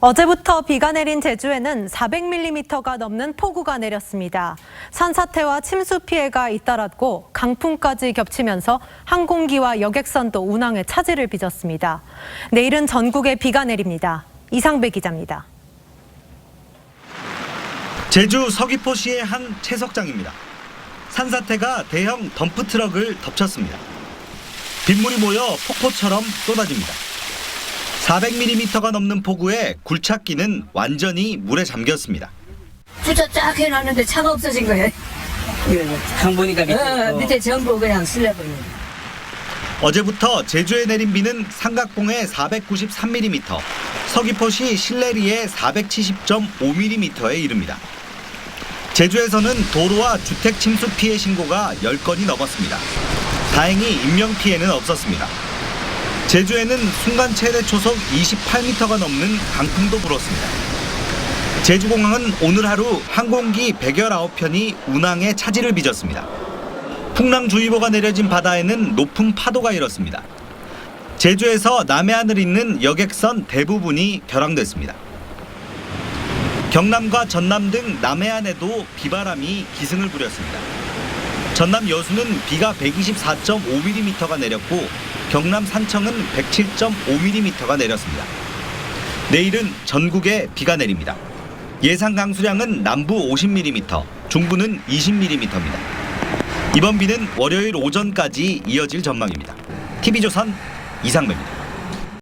어제부터 비가 내린 제주에는 400mm가 넘는 폭우가 내렸습니다. 산사태와 침수 피해가 잇따랐고 강풍까지 겹치면서 항공기와 여객선도 운항에 차질을 빚었습니다. 내일은 전국에 비가 내립니다. 이상배 기자입니다. 제주 서귀포시의 한 채석장입니다. 산사태가 대형 덤프트럭을 덮쳤습니다. 빗물이 모여 폭포처럼 쏟아집니다. 400mm가 넘는 폭우에 굴착기는 완전히 물에 잠겼습니다. 주차 쫙 해놨는데 차가 없어진 거예요. 강 보니까 밑에 전부 그냥 슬래버려. 어제부터 제주에 내린 비는 삼각봉에 493mm, 서귀포시 신내리에 470.5mm에 이릅니다. 제주에서는 도로와 주택 침수 피해 신고가 10건이 넘었습니다. 다행히 인명 피해는 없었습니다. 제주에는 순간 최대 초속 28m가 넘는 강풍도 불었습니다. 제주공항은 오늘 하루 항공기 119편이 운항에 차질을 빚었습니다. 풍랑주의보가 내려진 바다에는 높은 파도가 일었습니다. 제주에서 남해안을 잇는 여객선 대부분이 결항됐습니다. 경남과 전남 등 남해안에도 비바람이 기승을 부렸습니다. 전남 여수는 비가 124.5mm가 내렸고 경남 산청은 107.5mm가 내렸습니다. 내일은 전국에 비가 내립니다. 예상 강수량은 남부 50mm, 중부는 20mm입니다. 이번 비는 월요일 오전까지 이어질 전망입니다. TV조선 이상배입니다.